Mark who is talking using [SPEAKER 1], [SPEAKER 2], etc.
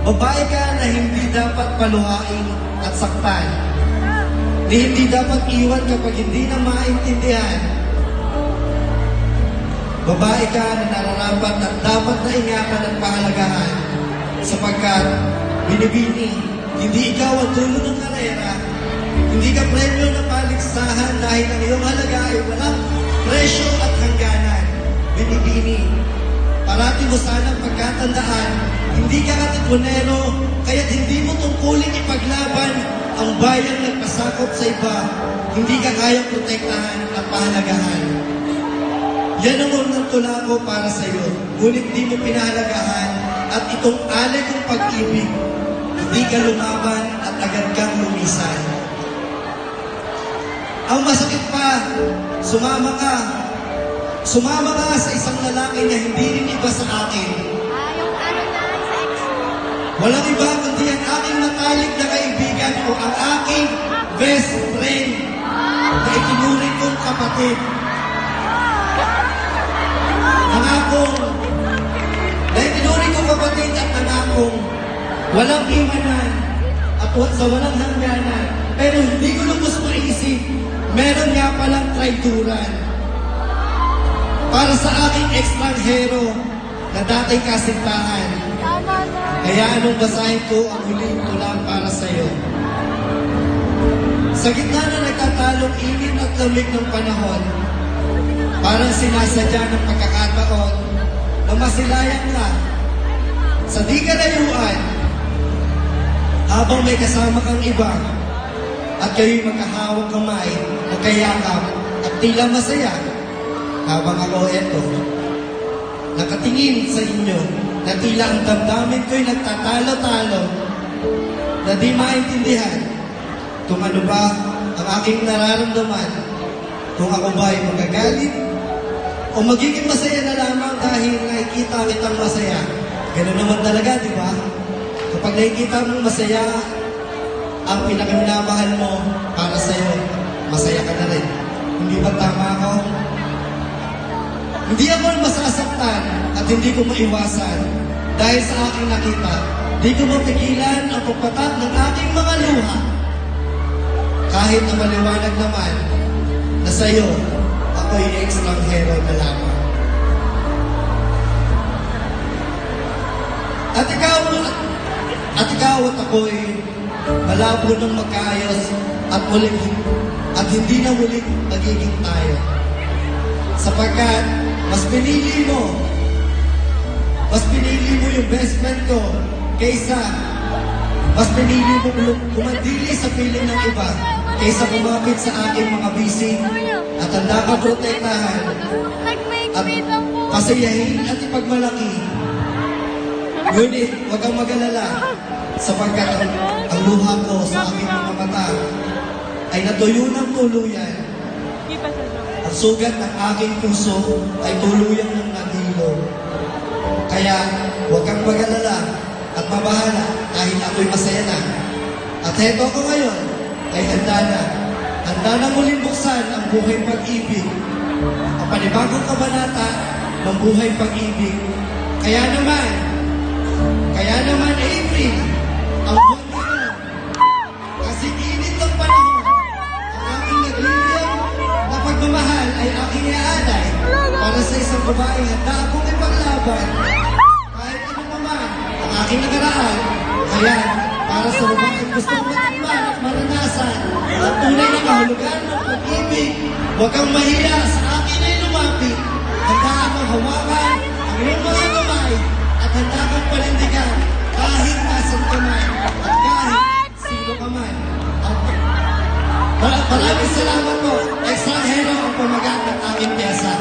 [SPEAKER 1] Babae ka na hindi dapat paluhain at saktan. Hindi dapat iwan kapag hindi na maintindihan. Babae ka na nararapat at dapat na ingatan at pahalagahan. Sapagkat, binibini, hindi ikaw ang dulo ng karera. Hindi ka premyo na paligsahan dahil ang iyong halaga ay walang presyo at hangganan. Binibini, parati mo sanang pagkatandaan, hindi ka katipunero, kaya't hindi mo tungkuling ipaglaban ang bayang nagpasakop sa iba, hindi ka kayang protektahan at pahalagahan. Yan ang unang tula ko para sa iyo, ngunit di mo pinahalagahan at itong alay kong pag-ibig, hindi ka lumaban at agad kang lumisan. Ang masakit pa, sumama ka sa isang lalaki na hindi rin iba sa akin. Walang iba kundi ang aking matalik na kaibigan o ang aking best friend na itinuring kong kapatid. Na itinuring kong kapatid at nangakong walang iwanan at sa walang hangganan. Pero hindi ko lubos maisip, meron nga palang traiduran. Para sa aking ekstranghero na dating kasintahan. Kaya anong basahin ko ang huling tula para sa iyo. Sa gitna na nagtatalong init at lamig ng panahon, parang sinasadya ng pagkakataon na masilayan ka sa di kalayuan habang may kasama kang iba at kayo'y magkahawak kamay, magkayakap at tila masaya habang ako eto, nakatingin sa inyo na tila ang damdamin ko'y nagtatalo-talo na di maintindihan kung ano ba ang aking nararamdaman, kung ako ba ay magagalit o magiging masaya na lamang dahil nakikita kitang masaya. Ganun naman talaga, di ba? Kapag nakikita mong masaya ang pinakaminamahal mo para sa'yo, masaya ka na rin. Hindi ba tama ako? Hindi ako masasaktan at hindi ko maiwasan dahil sa aking nakita. Di ko mapigilan ang pagpatak ng aking mga luha. Kahit na maliwanag naman na sa iyo, ako'y ekstranghero na lamang. At ikaw at ako'y malabo ng magkaayos at hindi na muling magiging tayo. Sapagkat mas pinili mo yung best friend ko kaysa mas pinili mo kumandili sa piling ng iba kaysa kumapit sa aking mga bisig at handa ka protektahan at pasayahin at ipagmalaki. Ngunit huwag kang mag-alala sapagkat ang luha ko sa aking mga mata ay natuyo ng tuluyan. Ang sugat ng aking puso ay tuluyang ng nagilo. Kaya huwag kang mag-alala at mabahala dahil ako'y masaya na. At heto ako ngayon ay handa na muling buksan ang buhay pag-ibig. Ang panibagong kabanata ng buhay pag-ibig. Kaya naman, April, ang buwan ngayon, kasi init ng panahon, ang aking nagliliyang na pagmamahal ay aking iaalay para sa isang babae handa akong ipaglaban. Kahit ano naman ang aking nagaraan, kaya para sa babae gustong matikman at maranasan ang tunay na kahulugan ng pag-ibig, huwag kang mahiya sa akin ay lumapit. Handa akong hawakan ang iyong mga kamay at handa akong panindigan kahit nasan ka man at kahit sino ka man. Maraming salamat po. Ekstranghero ang pamagat ng aking piyesa.